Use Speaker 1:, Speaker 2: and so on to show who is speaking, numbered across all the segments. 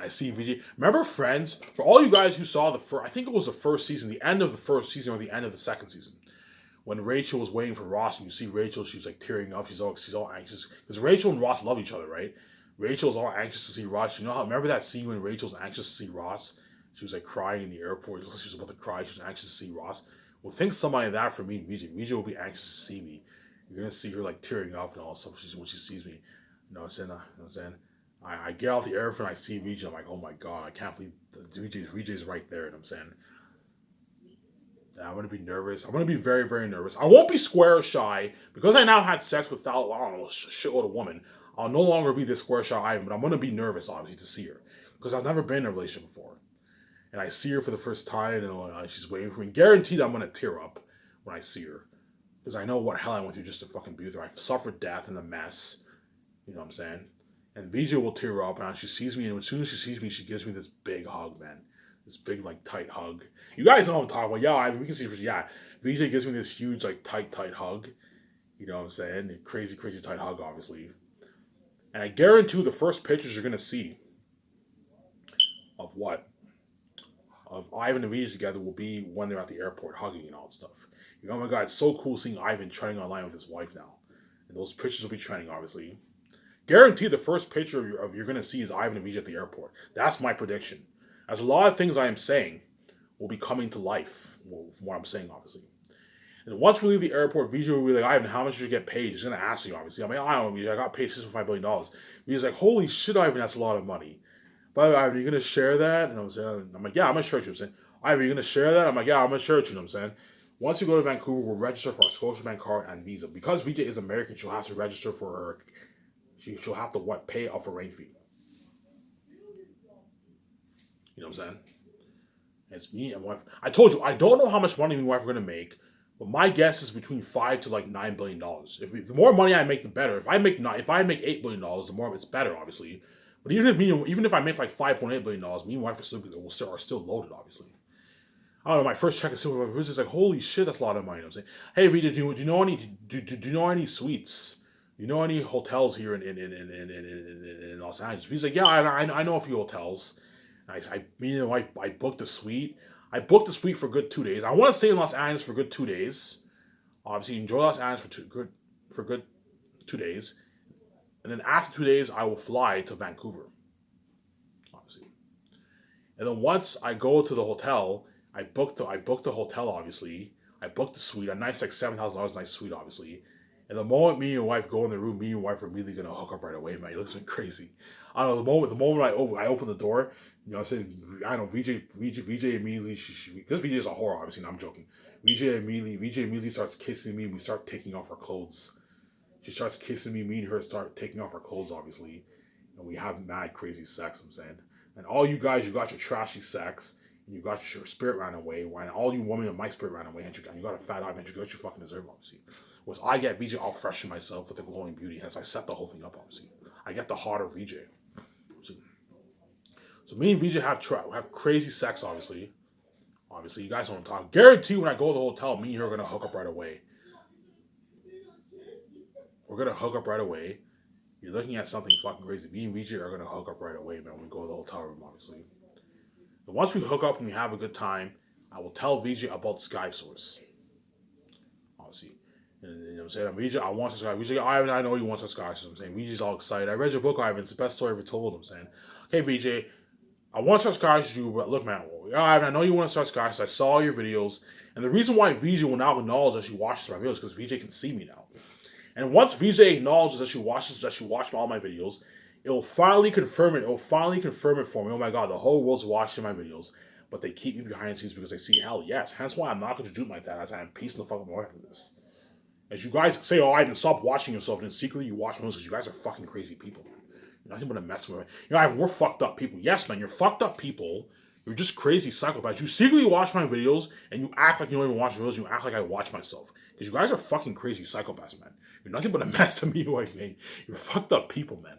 Speaker 1: I see VJ. Remember Friends? For all you guys who saw the first, I think it was the first season, the end of the first season or the end of the second season, when Rachel was waiting for Ross, and you see Rachel, she's like tearing up. She's all anxious because Rachel and Ross love each other, right? Rachel's all anxious to see Ross. You know how? Remember that scene when Rachel's anxious to see Ross? She was like crying in the airport. She was about to cry. She was anxious to see Ross. Well, think somebody like that for me, VJ. VJ will be anxious to see me. You're gonna see her like tearing up and all stuff when she sees me. You know what I'm saying? I get off the airplane, I see VJ, I'm like, oh my god, I can't believe VJ's right there. You know what I'm saying? I'm gonna be nervous. I'm gonna be very, very nervous. I won't be square or shy because I now had sex with I don't know, a shitload of women. I'll no longer be this square shy Ivan, but I'm gonna be nervous obviously to see her because I've never been in a relationship before, and I see her for the first time, and she's waiting for me. Guaranteed, I'm gonna tear up when I see her because I know what hell I went through just to fucking be with her. I've suffered death and a mess. You know what I'm saying? And VJ will tear up, and she sees me, and as soon as she sees me, she gives me this big hug, man. This big, like, tight hug. You guys know what I'm talking about. Yeah, we can see, yeah. VJ gives me this huge, like, tight hug. You know what I'm saying? Crazy, crazy tight hug, obviously. And I guarantee the first pictures you're going to see of what? Of Ivan and VJ together will be when they're at the airport hugging and all that stuff. You know, oh my god, it's so cool seeing Ivan trending online with his wife now. And those pictures will be trending, obviously. Guaranteed the first picture of you're going to see is Ivan and VJ at the airport. That's my prediction. As a lot of things I am saying will be coming to life, from what I'm saying, obviously. And once we leave the airport, VJ will be like, Ivan, how much did you get paid? He's going to ask me, obviously. I mean, I don't know, VJ, I got paid $6.5 billion. He's like, holy shit, Ivan, that's a lot of money. By the way, Ivan, are you going to share that? And I'm like, yeah, I'm going to share it. I'm saying, Ivan, are you going to share that? I'm like, yeah, I'm going to share it. You know what I'm saying? Once you go to Vancouver, we'll register for our Scotiabank card and Visa. Because VJ is American, she'll have to register for her. She'll have to pay off a rate fee. You know what I'm saying? It's me and my wife. I told you I don't know how much money me and my wife are gonna make, but my guess is between $5 to like $9 billion. The more money I make, the better. If I make $8 billion, the more it's better, obviously. But even if I make like $5.8 billion, me and my wife are still loaded, obviously. I don't know. My first check is still was just like, holy shit, that's a lot of money. You know what I'm saying, hey, Vita, do you know any suites? Do you know any hotels here in Los Angeles? He's like, yeah, I know a few hotels. Me and my wife, I booked a suite. I booked a suite for a good 2 days. I want to stay in Los Angeles for a good 2 days. Obviously, enjoy Los Angeles for good 2 days, and then after 2 days, I will fly to Vancouver. Obviously, and then once I go to the hotel, I booked the hotel. Obviously, I booked the suite. A nice like $7,000 nice suite. Obviously, and the moment me and my wife go in the room, me and my wife are immediately gonna hook up right away. Man, it looks crazy. I don't know the moment I open the door, you know, I said I don't know VJ immediately because VJ is a whore, obviously. No, I'm joking. VJ immediately starts kissing me. And we start taking off our clothes. She starts kissing me. Me and her start taking off our clothes, obviously, and we have mad crazy sex. I'm saying, and all you guys, you got your trashy sex. And you got your spirit ran away, and all you women, my spirit ran away, and you got a fat eye, and you got your fucking deserve, obviously. Whereas I get VJ all fresh in myself with the glowing beauty, as I set the whole thing up, obviously. I get the hotter VJ. So me and VJ have crazy sex, obviously. Obviously, you guys don't talk. Guarantee when I go to the hotel, me and her are gonna hook up right away. We're gonna hook up right away. You're looking at something fucking crazy. Me and VJ are gonna hook up right away, man, when we go to the hotel room, obviously. And once we hook up and we have a good time, I will tell VJ about Sky Source. Obviously. And you know what I'm saying? VJ, I want to Sky. VJ, I know you want to Sky Source. I'm saying VJ's all excited. I read your book, Ivan. It's the best story ever told. I'm saying, hey VJ, I want to start Sky Source, but look, man, I know you want to start Sky Source. I saw your videos. And the reason why VJ will now acknowledge that she watches my videos is because VJ can see me now. And once VJ acknowledges that she watched all my videos, it will finally confirm it. It will finally confirm it for me. Oh my god, the whole world's watching my videos, but they keep me behind the scenes because they see hell yes. Hence why I'm not going to do it like that. As I am peace in the fucking world after this. As you guys say, oh, Ivan, stop watching yourself, and secretly you watch videos because you guys are fucking crazy people. You're nothing but a mess with me. You know, Ivan, we're fucked up people. Yes, man, you're fucked up people. You're just crazy psychopaths. You secretly watch my videos, and you act like you don't even watch videos. You act like I watch myself. Because you guys are fucking crazy psychopaths, man. You're nothing but a mess to me, man. You're fucked up people, man.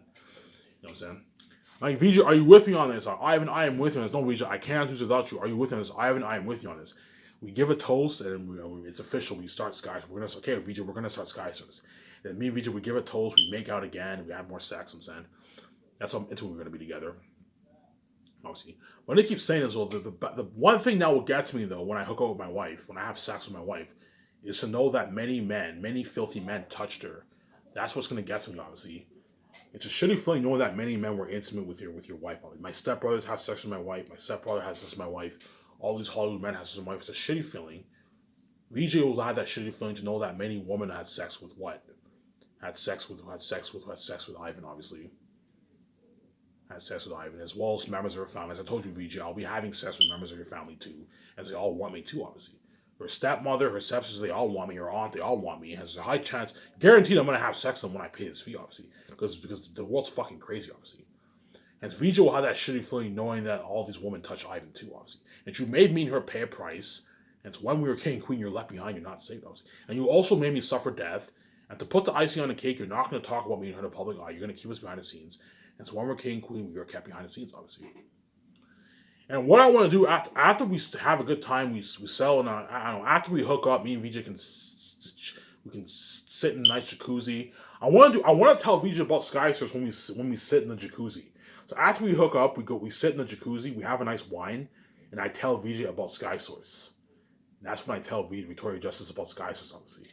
Speaker 1: You know what I'm saying? Like, VJ, are you with me on this? Ivan, I am with you on this. No, VJ, I can't do this without you. Are you with me on this? Ivan, I am with you on this. We give a toast, and it's official. We start Sky. Okay, VJ, we're gonna start Sky Service. Then me and VJ, we give a toast. We make out again. We have more sex. I'm saying that's how into we're gonna be together. obviously. But they keep saying as well, the one thing that will get to me though when I hook up with my wife, when I have sex with my wife, is to know that many men, many filthy men touched her. That's what's gonna get to me, obviously. It's a shitty feeling knowing that many men were intimate with your wife. My stepbrothers have sex with my wife. My stepbrother has sex with my wife. All these Hollywood men have sex with my wife. It's a shitty feeling. VJ will have that shitty feeling to know that many women had sex with what? Had sex with Ivan, obviously. Had sex with Ivan, as well as members of her family. As I told you, VJ, I'll be having sex with members of your family too, as they all want me to, obviously. Her stepmother, her stepsisters, they all want me. Her aunt, they all want me. Has a high chance, guaranteed, I'm gonna have sex with them when I pay this fee, obviously, because the world's fucking crazy, obviously. And VJ will have that shitty feeling knowing that all these women touch Ivan too, obviously. And you made me and her pay a price. And it's when we were king and queen, you're left behind, you're not saved, obviously. And you also made me suffer death. And to put the icing on the cake, you're not going to talk about me in the public eye. You're going to keep us behind the scenes. And so when we're king and queen, we are kept behind the scenes, obviously. And what I want to do after we have a good time, we settle in I don't know, after we hook up, me and VJ we can sit in a nice jacuzzi. I want to tell VJ about Sky Source when we sit in the jacuzzi. So after we hook up, we sit in the jacuzzi, we have a nice wine, and I tell VJ about Sky Source. And that's when I tell Victoria Justice about Sky Source, obviously.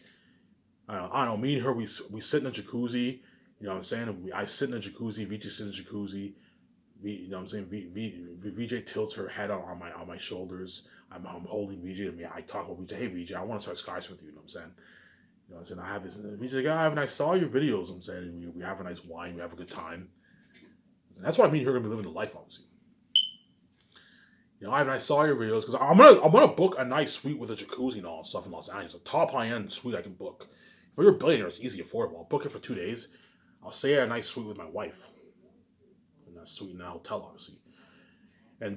Speaker 1: I don't know, me and her, we sit in the jacuzzi, you know what I'm saying? I sit in the jacuzzi, VJ sits in the jacuzzi, you know what I'm saying? VJ tilts her head on my shoulders. I'm holding VJ to me. I talk with VJ, hey VJ, I want to start Sky Source with you, you know what I'm saying? You know what I'm saying? I have this, VJ's like, I saw your videos, I'm saying, and we have a nice wine, we have a good time. And that's why me and her are going to be living the life, obviously. You know, I saw your videos because I'm gonna book a nice suite with a jacuzzi and all that stuff in Los Angeles. A top high end suite I can book. If you're a billionaire, it's easy affordable. I'll book it for 2 days. I'll stay at a nice suite with my wife. In that suite in that hotel, obviously. And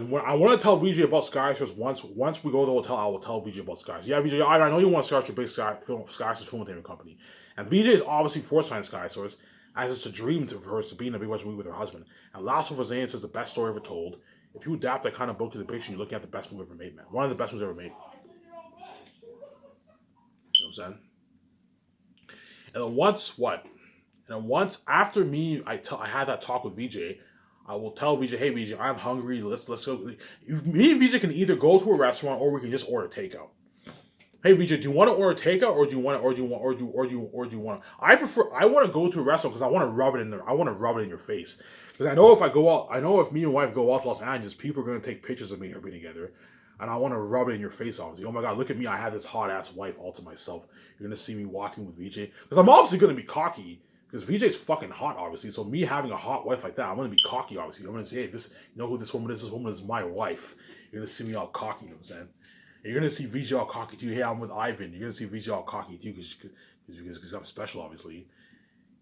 Speaker 1: when I want to tell VJ about Sky Source once we go to the hotel, I will tell VJ about Sky Source. Yeah, VJ, I know you want to start your big Sky Source film entertainment company. And VJ is obviously forcing Sky Source, as it's a dream for her to be in a big movie with her husband. And Last of Us is the best story ever told. If you adapt that kind of book to the picture, you're looking at the best movie ever made, man. One of the best movies ever made. You know what I'm saying? And then once after I had that talk with VJ, I will tell VJ, hey VJ, I'm hungry. Let's go. Me and VJ can either go to a restaurant or we can just order takeout. Hey VJ, do you want to order takeout or do you want I want to go to a restaurant because I want to rub it in there. I want to rub it in your face. Because I know if me and wife go out to Los Angeles, people are going to take pictures of me and her being together. And I want to rub it in your face, obviously. Oh my God, look at me. I have this hot ass wife all to myself. You're going to see me walking with VJ. Because I'm obviously going to be cocky. Because VJ's fucking hot, obviously. So me having a hot wife like that, I'm going to be cocky, obviously. I'm going to say, hey, you know who this woman is? This woman is my wife. You're going to see me all cocky, you know what I'm saying? And you're going to see VJ all cocky too. Hey, I'm with Ivan. You're going to see VJ all cocky too because I'm special, obviously.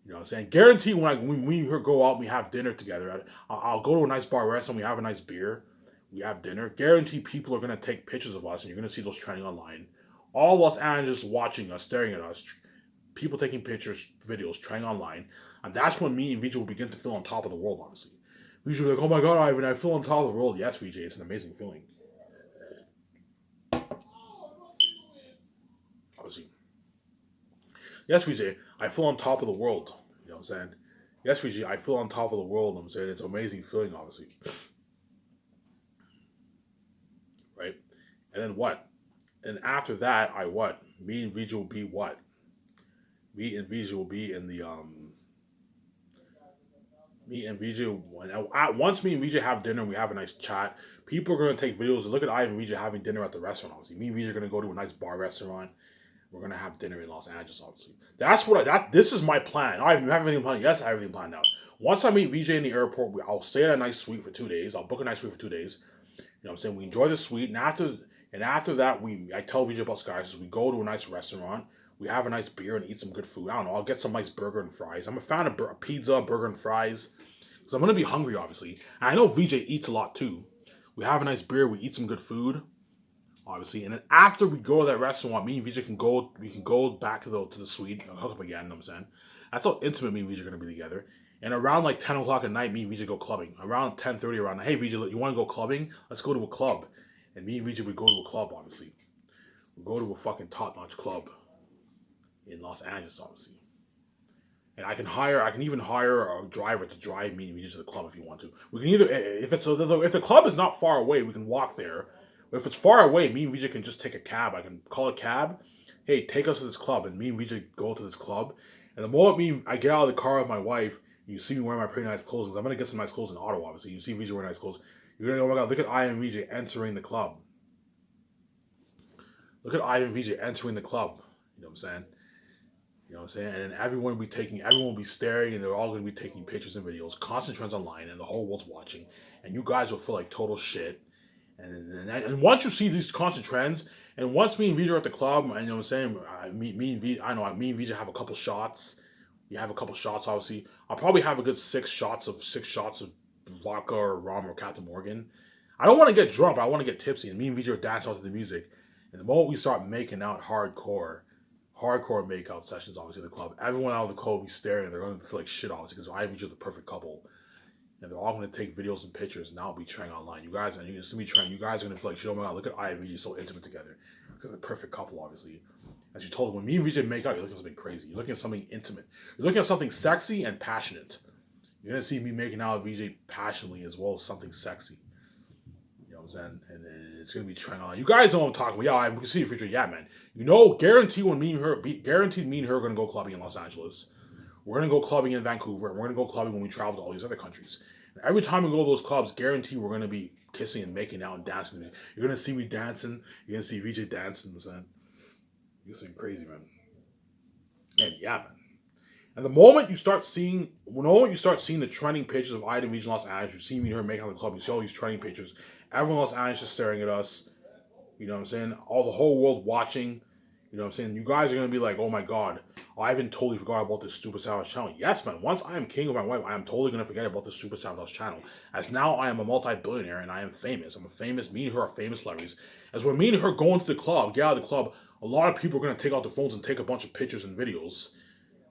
Speaker 1: You know what I'm saying? Guarantee when we go out and we have dinner together, I'll go to a nice bar restaurant, we have a nice beer, we have dinner. Guarantee people are going to take pictures of us and you're going to see those trending online. All Los Angeles watching us, staring at us, people taking pictures, videos, trending online. And that's when me and VJ will begin to feel on top of the world, honestly. VJ will be like, oh my God, Ivan, I feel on top of the world. Yes, VJ, it's an amazing feeling. Obviously. Yes, VJ, I feel on top of the world. You know what I'm saying? Yes, VJ, I feel on top of the world. I'm saying it's an amazing feeling, obviously. Right? And then what? And after that, Me and VJ will be what? Me and VJ will be in the Me and VJ. Once me and VJ have dinner, we have a nice chat. People are gonna take videos and look at Ivan and VJ having dinner at the restaurant. Obviously, me and VJ are gonna go to a nice bar restaurant. We're gonna have dinner in Los Angeles, obviously. This is my plan. I have everything planned. Yes, I have everything planned out. Once I meet VJ in the airport, I'll stay at a nice suite for 2 days. I'll book a nice suite for 2 days. You know what I'm saying? We enjoy the suite, and after that, I tell VJ about Skies. We go to a nice restaurant. We have a nice beer and eat some good food. I don't know. I'll get some nice burger and fries. I'm a fan of pizza, burger, and fries. Because I'm gonna be hungry, obviously. And I know VJ eats a lot too. We have a nice beer. We eat some good food. Obviously, and then after we go to that restaurant, me and VJ can go. We can go back to the suite, hook up again. You know what I'm saying? That's how intimate me and VJ are gonna be together. And around like 10 o'clock at night, me and VJ go clubbing. Around 10:30, around, hey VJ, you want to go clubbing? Let's go to a club. And me and VJ would go to a club. Obviously, we go to a fucking top-notch club in Los Angeles. Obviously, And I can even hire a driver to drive me and Vijay to the club if you want to. We can either, if the club is not far away, we can walk there. But if it's far away, me and Vijay can just take a cab. I can call a cab. Hey, take us to this club, and me and Vijay go to this club. And the moment I get out of the car with my wife, you see me wearing my pretty nice clothes. Because I'm gonna get some nice clothes in Ottawa. Obviously, you see Vijay wearing nice clothes. You're gonna go, oh my god, look at I and Vijay entering the club. Look at I and Vijay entering the club. You know what I'm saying? You know what I'm saying? And then everyone will be staring, and they're all going to be taking pictures and videos, constant trends online, and the whole world's watching. And you guys will feel like total shit. And once you see these constant trends, and once me and Vijay are at the club, and you know what I'm saying, me and Vijay have a couple shots. We have a couple shots, obviously. I'll probably have a good six shots of vodka or rum or Captain Morgan. I don't want to get drunk, but I want to get tipsy. And me and Vijay are dancing out to the music. And the moment we start making out hardcore makeout sessions, obviously, in the club, everyone out of the club will be staring. They're going to feel like shit, obviously, because I and Vijay are the perfect couple. And they're all going to take videos and pictures, and that'll be trending online. You guys are going to feel like shit. Oh my god, look at I and Vijay so intimate together. Because they're the perfect couple, obviously. As you told them, when me and Vijay make out, you're looking at something crazy. You're looking at something intimate. You're looking at something sexy and passionate. You're going to see me making out with Vijay passionately as well as something sexy. You know what I'm saying? And it's going to be trending online. You guys know what I'm talking about. Yeah, I can see the future. Yeah, man. You know, guaranteed me and her are going to go clubbing in Los Angeles. We're going to go clubbing in Vancouver. And we're going to go clubbing when we travel to all these other countries. And every time we go to those clubs, guaranteed we're going to be kissing and making out and dancing. You're going to see me dancing. You're going to see Vijay dancing. You know what I'm saying? You're something crazy, man. And yeah, man. And the moment you start seeing the trending pictures of Ida and Vijay in Los Angeles, you see me and her making out the club, you see all these trending pictures. Everyone in Los Angeles is staring at us. You know what I'm saying? All the whole world watching. You know what I'm saying? You guys are going to be like, oh my god, Ivan totally forgot about this Stupid Sandwich channel. Yes, man. Once I am king of my wife, I am totally going to forget about this Stupid Sandwich channel. As now I am a multi-billionaire and I am famous. Me and her are famous celebrities. As when me and her go into the club, get out of the club, a lot of people are going to take out their phones and take a bunch of pictures and videos.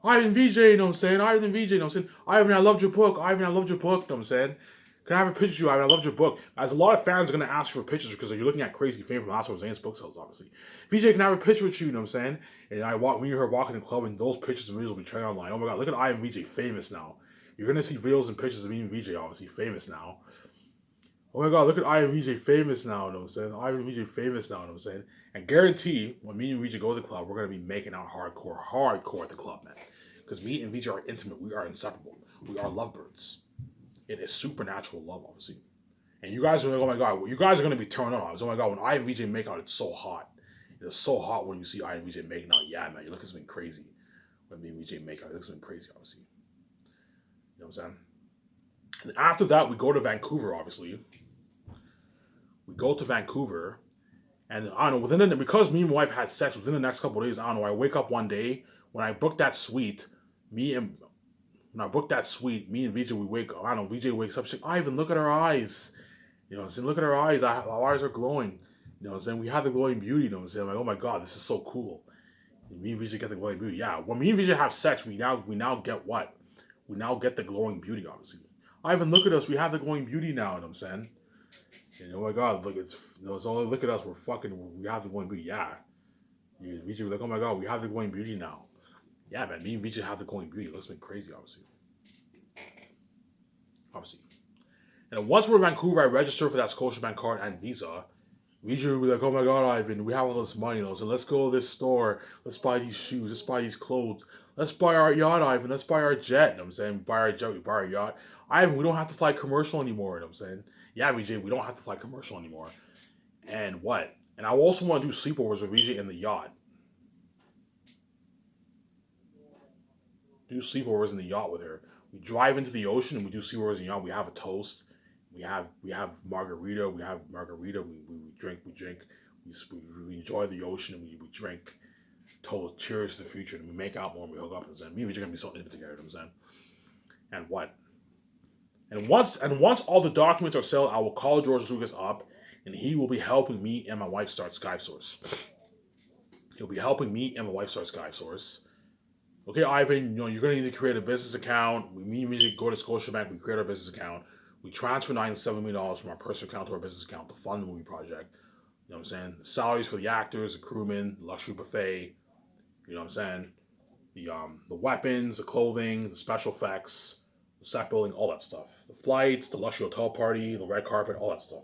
Speaker 1: Ivan VJ, you know what I'm saying? Ivan VJ, you know what I'm saying? Ivan, I loved your book. Ivan, I loved your book, you know what I'm saying? Can I have a picture of you, Ivan? I loved your book. As a lot of fans are going to ask for pictures because you're looking at crazy fame from Oscar Zane's book sales, obviously. VJ, can I have a picture with you, you know what I'm saying? And me and her walking the club, and those pictures and videos will be trending online. Oh my god, look at Ivan VJ, famous now. You're going to see videos and pictures of me and VJ, obviously, famous now. Oh my god, look at Ivan VJ, famous now, you know what I'm saying? Ivan VJ, famous now, you know what I'm saying? And guarantee, when me and VJ go to the club, we're going to be making out hardcore at the club, man. Because me and VJ are intimate. We are inseparable. We are lovebirds. It is supernatural love, obviously. And you guys are like, oh my god, you guys are going to be turned on. Oh my god, when I and VJ make out, it's so hot. It is so hot when you see I and VJ making out. Yeah, man, you look at something crazy. When me and VJ make out, it looks something crazy, obviously. You know what I'm saying? And after that, we go to Vancouver, obviously. We go to Vancouver. And I don't know, because me and my wife had sex within the next couple of days, I don't know, I wake up one day, when I booked that suite, me and VJ, we wake up. I don't know, VJ wakes up. She's like, Ivan, look at our eyes. You know what I'm saying? Look at our eyes. Our eyes are glowing. You know what I'm saying? We have the glowing beauty. You know what I'm saying? I'm like, oh my god, this is so cool. And me and VJ get the glowing beauty. Yeah, when me and VJ have sex, we now get what? We now get the glowing beauty, obviously. Ivan, look at us. We have the glowing beauty now. You know what I'm saying? And oh my god, look, look at us. We have the glowing beauty. Yeah. VJ was like, oh my god, we have the glowing beauty now. Yeah, man, me and VJ have the glowing beauty. It looks been crazy, obviously. And once we're in Vancouver, I register for that Scotiabank card and Visa. VJ will be like, oh my god, Ivan, we have all this money, though, so let's go to this store. Let's buy these shoes. Let's buy these clothes. Let's buy our yacht, Ivan. Let's buy our jet. You know what I'm saying? Buy our jet, we buy our yacht. Ivan, we don't have to fly commercial anymore. You know what I'm saying? Yeah, VJ, we don't have to fly commercial anymore. And what? And I also want to do sleepovers with VJ in the yacht. Do sleepovers in the yacht with her. We drive into the ocean and we do sleepovers in the yacht. We have a toast. We have margarita. We drink. We enjoy the ocean and we drink. Total cheers to the future. And we make out more and we hook up. And me and VJ are gonna be so intimate together. You know what I'm saying? And what? And once all the documents are settled, I will call George Lucas up, and he will be helping me and my wife start SkySource. He'll be helping me and my wife start SkySource. Okay, Ivan, you're going to need to create a business account. We immediately go to Scotiabank. We create our business account. We transfer $97 million from our personal account to our business account to fund the movie project. You know what I'm saying? The salaries for the actors, the crewmen, the luxury buffet. You know what I'm saying? the weapons, the clothing, the special effects, the set building, all that stuff. The flights, the luxury hotel party, the red carpet, all that stuff.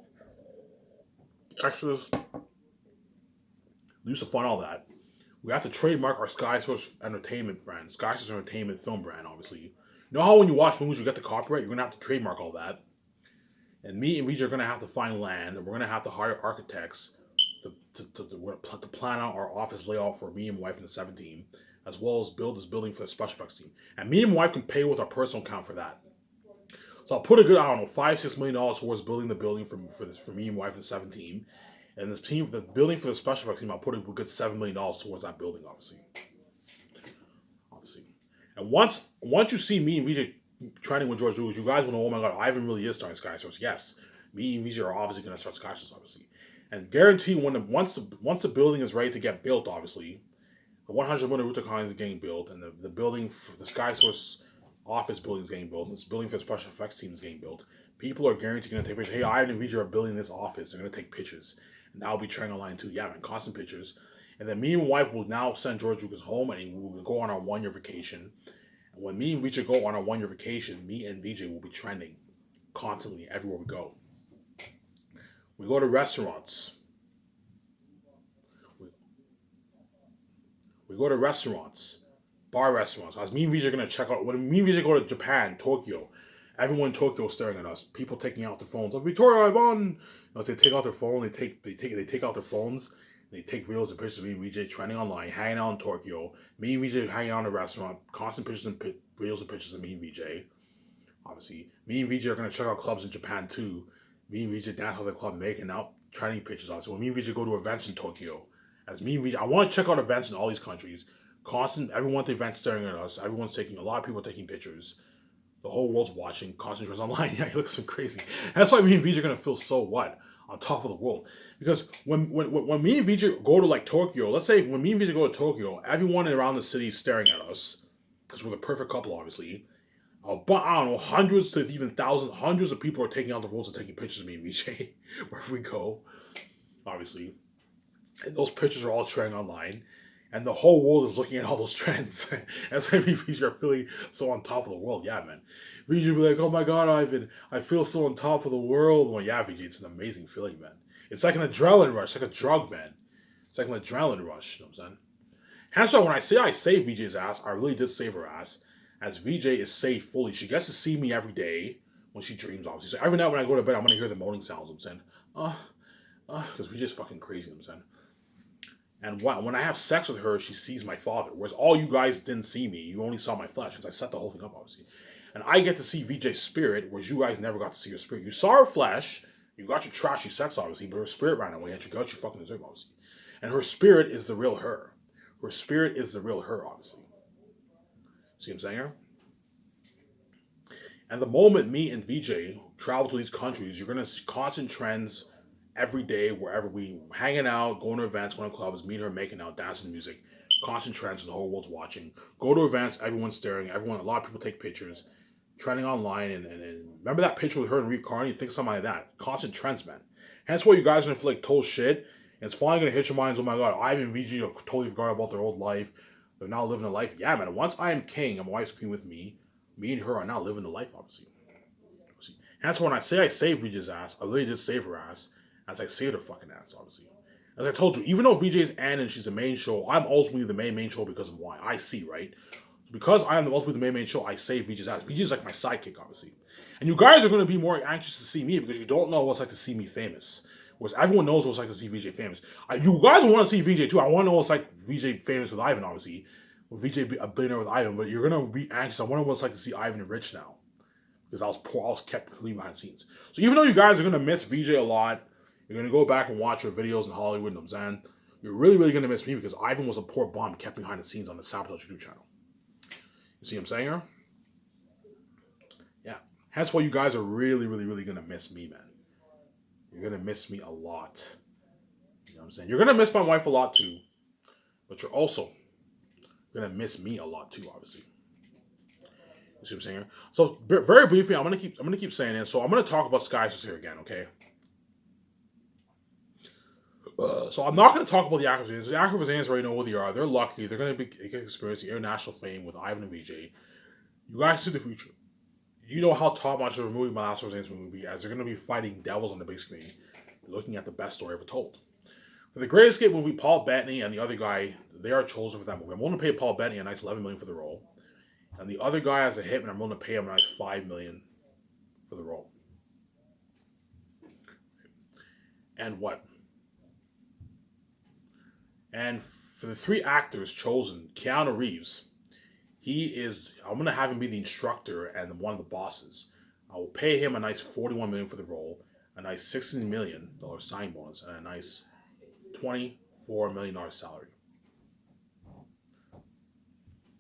Speaker 1: Extras, we used to fund all that. We have to trademark our Sky Source Entertainment brand, Sky Source Entertainment film brand, obviously. You know how when you watch movies you get the copyright? You're gonna have to trademark all that. And me and VJ are gonna have to find land, and we're gonna have to hire architects to plan out our office layout for me and my wife and the 17, as well as build this building for the special effects team. And me and my wife can pay with our personal account for that. So I'll put a good, I don't know, $5-6 million towards building the building for me and my wife and the 17. And the building for the special effects team, I'll put a good $7 million towards that building, obviously. And once you see me and VJ training with George Lucas, you guys will know, oh my god, Ivan really is starting Sky Source. Yes, me and VJ are obviously going to start Sky Source, obviously. And guarantee once the building is ready to get built, obviously, the 100 million Rutacon is getting built, and the building for the Sky Source office building is getting built, and this building for the special effects team is getting built. People are guaranteed going to take pictures. Hey, Ivan and VJ are building this office. They're going to take pictures. And I'll be training online too. Yeah, man, constant pictures. And then me and my wife will now send George Lucas home, and we will go on our 1 year vacation. And when me and VJ go on our 1 year vacation, me and VJ will be trending constantly everywhere we go. We go to restaurants. We go to restaurants, bar restaurants. As me and VJ are gonna check out. When me and VJ go to Japan, Tokyo, everyone in Tokyo is staring at us. People taking out their phones. Like, Victoria, Ivan. As they take out their phone, they take out their phones. They take videos and pictures of me and VJ trending online, hanging out in Tokyo. Me and VJ hanging out in a restaurant, constant pictures and videos and pictures of me and VJ. Obviously, me and VJ are gonna check out clubs in Japan too. Me and VJ dance at the club, making out, trending pictures. Obviously, when me and VJ go to events in Tokyo, as me and VJ, I want to check out events in all these countries. Everyone at the event staring at us. A lot of people taking pictures. The whole world's watching. Constant trends online. Yeah, he looks so crazy. That's why me and VJ are gonna feel so what? On top of the world. Because when me and VJ go to like Tokyo, let's say when me and VJ go to Tokyo, everyone around the city is staring at us. Because we're the perfect couple, obviously. But I don't know, hundreds to even thousands, hundreds of people are taking out the phones and taking pictures of me and VJ wherever we go. Obviously. And those pictures are all trending online. And the whole world is looking at all those trends. That's why me and VJ are feeling so on top of the world. Yeah, man. VJ will be like, oh my god, Ivan, I feel so on top of the world. Well, yeah, VJ, it's an amazing feeling, man. It's like an adrenaline rush. It's like a drug, man. It's like an adrenaline rush, you know what I'm saying? Hence why when I say I saved VJ's ass, I really did save her ass. As VJ is saved fully. She gets to see me every day when she dreams, obviously. So every night when I go to bed, I'm going to hear the moaning sounds, you know what I'm saying? Because VJ's fucking crazy, you know what I'm saying? And when I have sex with her, she sees my father. Whereas all you guys didn't see me. You only saw my flesh. Because I set the whole thing up, obviously. And I get to see VJ's spirit, whereas you guys never got to see her spirit. You saw her flesh. You got your trashy sex, obviously. But her spirit ran away. And you got what you fucking deserve, obviously. And her spirit is the real her. Her spirit is the real her, obviously. See what I'm saying here? And the moment me and VJ travel to these countries, you're going to see constant trends every day, wherever we hanging out, going to events, going to clubs, meeting her, making out, dancing, music, constant trends, the whole world's watching. Go to events, everyone's staring, a lot of people take pictures, trending online, and remember that picture with her and Reed Carney? Think something like that. Constant trends, man. Hence why you guys are gonna feel like total shit, and it's finally gonna hit your minds, oh my god, Ivan and VG are totally forgot about their old life. They're now living a life. Yeah, man, once I am king and my wife's queen with me and her are now living the life, obviously. Hence when I say I saved VJ's ass, I really did save her ass. As I saved her fucking ass, obviously. As I told you, even though VJ's Ann and she's the main show, I'm ultimately the main show because of why. I see, right? Because I am ultimately the main show, I save VJ's ass. VJ's like my sidekick, obviously. And you guys are going to be more anxious to see me because you don't know what it's like to see me famous. Whereas everyone knows what it's like to see VJ famous. You guys want to see VJ too. I want to know what it's like VJ famous with Ivan, obviously. With VJ a billionaire with Ivan. But you're going to be anxious. I wonder what it's like to see Ivan and Rich now. Because I was poor. I was kept clean behind the scenes. So even though you guys are going to miss VJ a lot, you're going to go back and watch her videos in Hollywood, you know what I'm saying? You're really going to miss me because Ivan was a poor bum kept behind the scenes on the Sabotage YouTube channel. You see what I'm saying here? Yeah. That's why you guys are really going to miss me, man. You're going to miss me a lot. You know what I'm saying? You're going to miss my wife a lot too. But you're also going to miss me a lot too, obviously. You see what I'm saying here? So, very briefly, I'm going to keep saying it. So, I'm going to talk about Sky Source here again, okay? So I'm not going to talk about the actors. The actors already know who they are. They're lucky. They're going to get experience the international fame with Ivan and VJ. You guys see the future. You know how top notch of a movie My Last Rose will be, as they're going to be fighting devils on the big screen, looking at the best story ever told. For the Great Escape movie, Paul Bettany and the other guy, they are chosen for that movie. I'm willing to pay Paul Bettany a nice $11 million for the role, and the other guy as a hitman, I'm willing to pay him a nice $5 million for the role. And what? And for the three actors chosen, Keanu Reeves, I'm going to have him be the instructor and one of the bosses. I will pay him a nice $41 million for the role, a nice $16 million sign bonus, and a nice $24 million salary.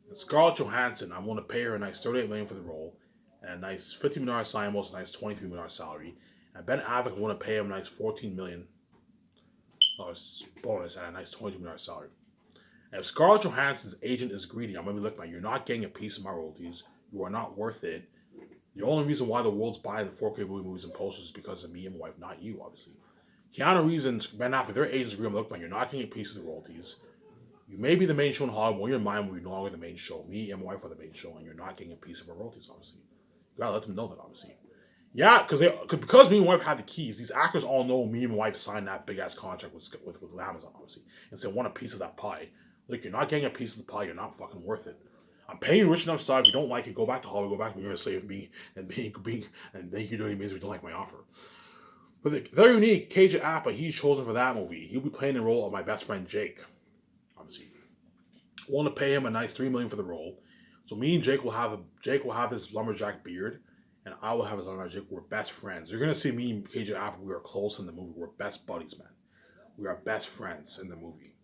Speaker 1: And Scarlett Johansson, I'm going to pay her a nice $38 million for the role, and a nice $50 million sign bonus, a nice $23 million salary. And Ben Affleck, I want to pay him a nice $14 million bonus and a nice $22 million salary. And if Scarlett Johansson's agent is greedy, I'm going to be looking at, you're not getting a piece of my royalties. You are not worth it. The only reason why the world's buying the 4K movies and posters is because of me and my wife, not you, obviously. Keanu Reeves and Ben Affleck, their agents agree. I'm looking at, you're not getting a piece of the royalties. You may be the main show in Hollywood, when your mind will be no longer the main show. Me and my wife are the main show, and you're not getting a piece of our royalties, obviously. You gotta let them know that, obviously. Yeah, because me and my wife have the keys, these actors all know me and my wife signed that big ass contract with Amazon, obviously. And so they want a piece of that pie. Like, you're not getting a piece of the pie, you're not fucking worth it. I'm paying you rich enough side. If you don't like it, go back to Hollywood, go back to New York, save me, and then you can do anything if you don't like my offer. But they're unique. KJ Apa, he's chosen for that movie. He'll be playing the role of my best friend Jake. Obviously, I want to pay him a nice $3 million for the role. So me and Jake will have his lumberjack beard, and I will have his lumberjack Jake. We're best friends. You're gonna see me and KJ Apa. We are close in the movie. We're best buddies, man. We are best friends in the movie.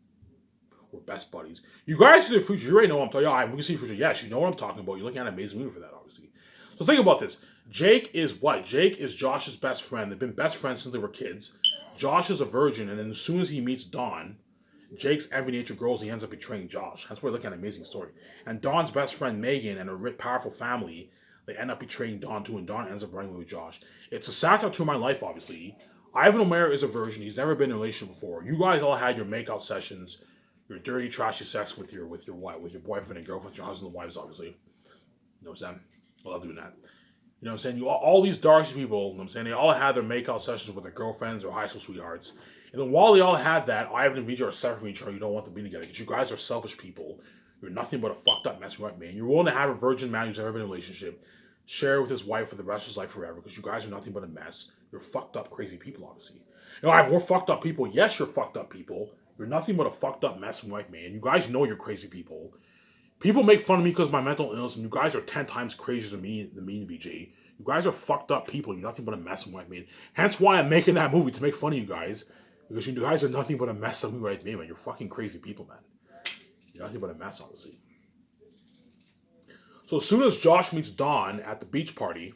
Speaker 1: We're best buddies. You guys see the future. You already know what I'm talking about. We can see the future. Yes, you know what I'm talking about. You're looking at an amazing movie for that, obviously. So think about this. Jake is what? Jake is Josh's best friend. They've been best friends since they were kids. Josh is a virgin, and then as soon as he meets Dawn, Jake's envy nature grows and he ends up betraying Josh. That's why we're looking at an amazing story. And Dawn's best friend, Megan, and a powerful family, they end up betraying Dawn too, and Dawn ends up running with Josh. It's a satire to my life, obviously. Ivan O'Mara is a virgin. He's never been in a relationship before. You guys all had your makeout sessions, your dirty, trashy sex with your boyfriend and girlfriend, your husband and wives, obviously. You know what I'm saying? I love doing that. You know what I'm saying? All these Darcy people, you know what I'm saying, they all had their makeout sessions with their girlfriends or high school sweethearts. And then while they all had that, Ivan and Vijay are separate from each other. You don't want to be together because you guys are selfish people. You're nothing but a fucked up mess, right, man? You're willing to have a virgin man who's never been in a relationship share with his wife for the rest of his life forever because you guys are nothing but a mess. You're fucked up, crazy people, obviously. You know, Ivan, we're fucked up people. Yes, you're fucked up people. You're nothing but a fucked up mess, right, man? You guys know you're crazy people. People make fun of me because of my mental illness, and you guys are 10 times crazier than me and VJ. You guys are fucked up people. You're nothing but a mess, right, man? Hence why I'm making that movie, to make fun of you guys. Because you guys are nothing but a mess of me, right, man? You're fucking crazy people, man. You're nothing but a mess, obviously. So as soon as Josh meets Dawn at the beach party,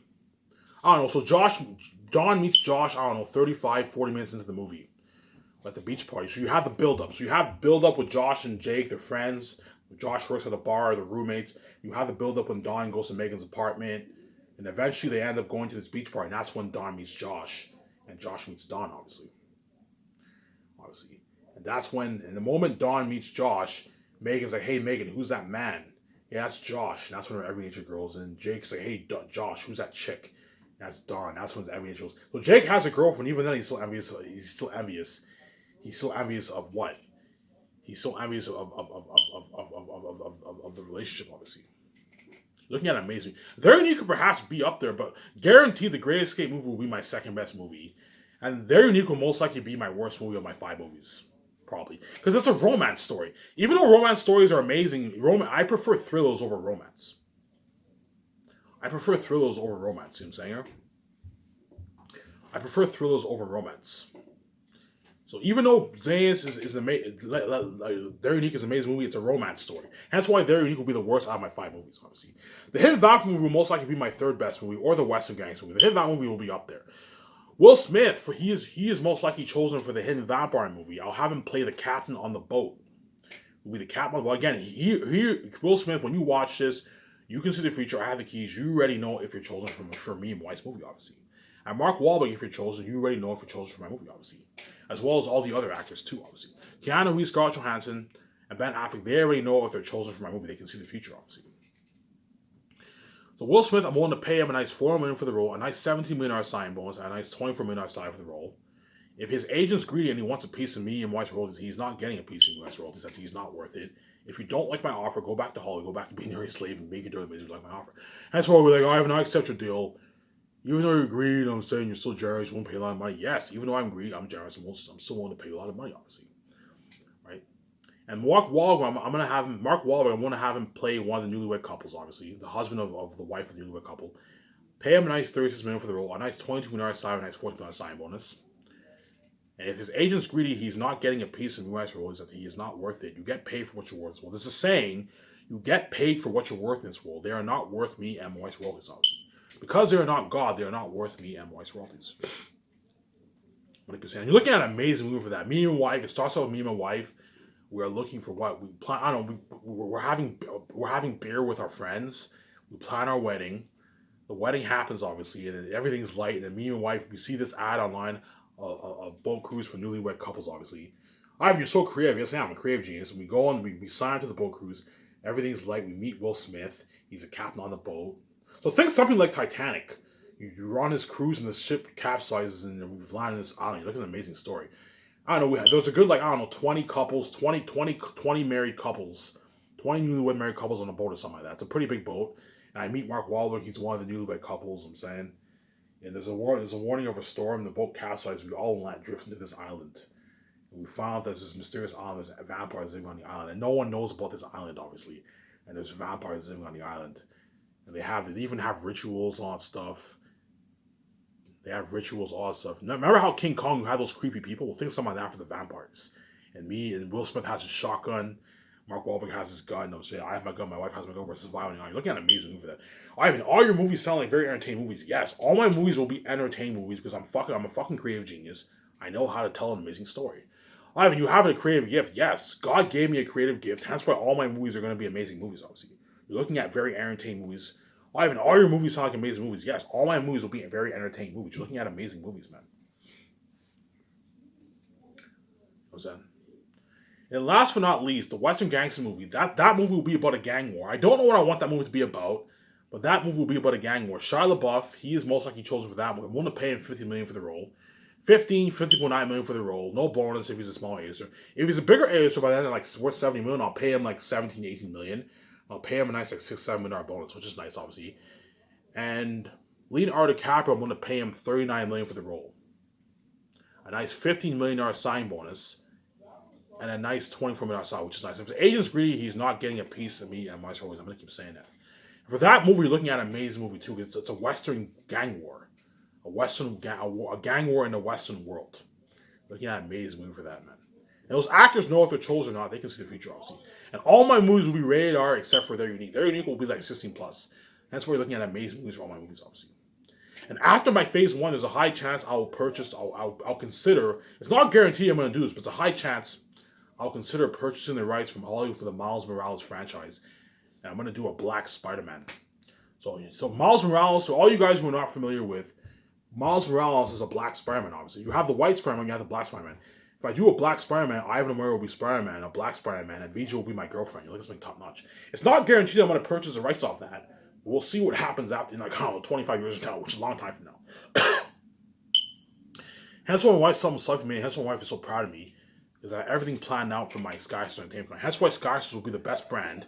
Speaker 1: I don't know, so Dawn meets Josh, I don't know, 35, 40 minutes into the movie. At the beach party. So you have the build-up. So you have build-up with Josh and Jake, they're friends. Josh works at a bar, they're roommates. You have the build-up when Dawn goes to Megan's apartment. And eventually they end up going to this beach party. And that's when Dawn meets Josh. And Josh meets Dawn, obviously. And that's when, in the moment Dawn meets Josh, Megan's like, hey, Megan, who's that man? Yeah, that's Josh. And that's when every nature girls. And Jake's like, hey, Josh, who's that chick? And that's Dawn. That's when every nature girls. So Jake has a girlfriend. Even then, he's still envious. He's still envious. He's still envious of what? He's still envious of the relationship, obviously. Looking at it amazing. Very Unique could perhaps be up there, but guaranteed the Great Escape movie will be my second best movie. And Very Unique will most likely be my worst movie of my 5 movies. Probably. Because it's a romance story. Even though romance stories are amazing, I prefer thrillers over romance. I prefer thrillers over romance, you know what I'm saying? I prefer thrillers over romance. So even though Zayas is amazing, Very Unique is an amazing movie, it's a romance story. Hence why Very Unique will be the worst out of my 5 movies, obviously. The Hidden Vampire movie will most likely be my 3rd best movie, or the Western Gangster movie. The Hidden Vampire movie will be up there. Will Smith, he is most likely chosen for the Hidden Vampire movie. I'll have him play the captain on the boat. He'll be the captain. Well, again, Will Smith, when you watch this, you can see the future. I have the keys. You already know if you're chosen for me and White's movie, obviously. And Mark Wahlberg, if you're chosen, you already know if you're chosen for my movie, obviously. As well as all the other actors, too, obviously. Keanu Reeves, Scarlett Johansson, and Ben Affleck, they already know if they're chosen for my movie. They can see the future, obviously. So Will Smith, I'm willing to pay him a nice $4 million for the role, a nice $17 million sign bonus, and a nice $24 million sign for the role. If his agent's greedy and he wants a piece of me and Wife's royalties, he's not getting a piece of Wife's royalties. That's he's not worth it. If you don't like my offer, go back to Hollywood, go back to being a slave and make it do it if you like my offer. That's why we're like, I have not accept your deal. Even though you're greedy, I'm saying you're still generous, you won't pay a lot of money. Yes, even though I'm greedy, I'm generous, I'm still willing to pay a lot of money, obviously. Right? And Mark Wahlberg, I'm gonna have him. Mark Wahlberg, I'm gonna have him play one of the newlywed couples. Obviously, the husband of the wife of the newlywed couple. Pay him a nice $36 million for the role, a nice $22 million sign, a nice $14 million sign bonus. And if his agent's greedy, he's not getting a piece of U.S. roles that he is not worth it. You get paid for what you're worth. Well, this is saying you get paid for what you're worth in this world. They are not worth me and my wife's royalties, obviously. Because they are not God, they are not worth me and my wife's royalties. 100%. You're looking at an amazing movie for that. Me and my wife. It starts out with me and my wife. We're looking for what we plan. I don't know. We're having beer with our friends. We plan our wedding. The wedding happens obviously, and everything's light. And then me and my wife, we see this ad online, a boat cruise for newlywed couples. Obviously, Ivan, you're so creative. Yes, I am. I'm a creative genius. And we go on. We sign up to the boat cruise. Everything's light. We meet Will Smith. He's a captain on the boat. So think something like Titanic. You're on this cruise and the ship capsizes and we've landed on this island. Look at an amazing story. I don't know, there was a good, 20 couples, 20 married couples, 20 newlywed married couples on a boat or something like that. It's a pretty big boat. And I meet Mark Wahlberg, he's one of the newlywed couples, I'm saying. And there's a warning of a storm, the boat capsizes, we all drift into this island. And we found out there's this mysterious island, there's vampires living on the island. And no one knows about this island, obviously. And there's vampires living on the island. And they even have rituals, all that stuff. They have rituals, all that stuff. Remember how King Kong had those creepy people? Well, think something like that for the vampires. And Will Smith has his shotgun. Mark Wahlberg has his gun. I'm saying I have my gun. My wife has my gun. We're surviving. You're looking at an amazing movie for that. Ivan, all your movies sound like very entertaining movies. Yes, all my movies will be entertaining movies because I'm a fucking creative genius. I know how to tell an amazing story. Ivan, you have a creative gift. Yes, God gave me a creative gift. Hence why all my movies are going to be amazing movies, obviously. You're looking at very entertaining movies. Ivan, all your movies sound like amazing movies. Yes, all my movies will be very entertaining movies. You're looking at amazing movies, man. What's that? And last but not least, the Western Gangster movie. That movie will be about a gang war. I don't know what I want that movie to be about, but that movie will be about a gang war. Shia LaBeouf, he is most likely chosen for that movie. I'm willing to pay him $50 million for the role. $50.9 million for the role. No bonus if he's a small A-lister. If he's a bigger A-lister by then, worth $70 million, I'll pay him $17-18 million. I'll pay him a nice $6-7 million bonus, which is nice, obviously. And Leonardo DiCaprio, I'm going to pay him $39 million for the role. A nice $15 million sign bonus. And a nice $24 million sign, which is nice. If the agent's greedy, he's not getting a piece of me and my stories. I'm going to keep saying that. For that movie, you're looking at an amazing movie, too. It's a Western gang war. A gang war in the Western world. Looking at an amazing movie for that, man. And those actors know if they're chosen or not. They can see the future, obviously. And all my movies will be rated R except for They're Unique. They're Unique will be 16+. That's why you're looking at amazing movies for all my movies, obviously. And after my phase 1, there's a high chance I'll consider. It's not guaranteed I'm going to do this, but it's a high chance I'll consider purchasing the rights from Hollywood for the Miles Morales franchise. And I'm going to do a Black Spider-Man. So Miles Morales, so all you guys who are not familiar with, Miles Morales is a Black Spider-Man, obviously. You have the White Spider-Man, you have the Black Spider-Man. If I do a Black Spider-Man, Ivan Amaro will be Spider-Man, a Black Spider-Man, and VJ will be my girlfriend. You're like, it's top notch. It's not guaranteed I'm going to purchase the rights off that. But we'll see what happens after, 25 years from now, which is a long time from now. Hence why my wife's so for me. Hence why my wife is so proud of me. Is I have everything planned out for my Skystars Entertainment. Hence why Skystars will be the best brand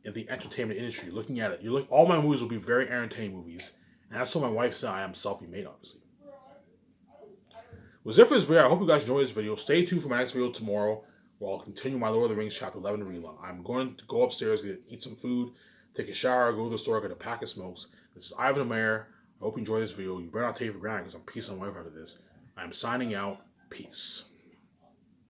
Speaker 1: in the entertainment industry. Looking at it, all my movies will be very entertaining movies. And that's what my wife said. I am self-made, obviously. Was it for this video. I hope you guys enjoyed this video. Stay tuned for my next video tomorrow, where I'll continue my Lord of the Rings chapter 11 readalong. I'm going to go upstairs, eat some food, take a shower, go to the store, get a pack of smokes. This is Ivan the Mayor. I hope you enjoyed this video. You better not take it for granted because I'm peacing my wife after this. I'm signing out. Peace.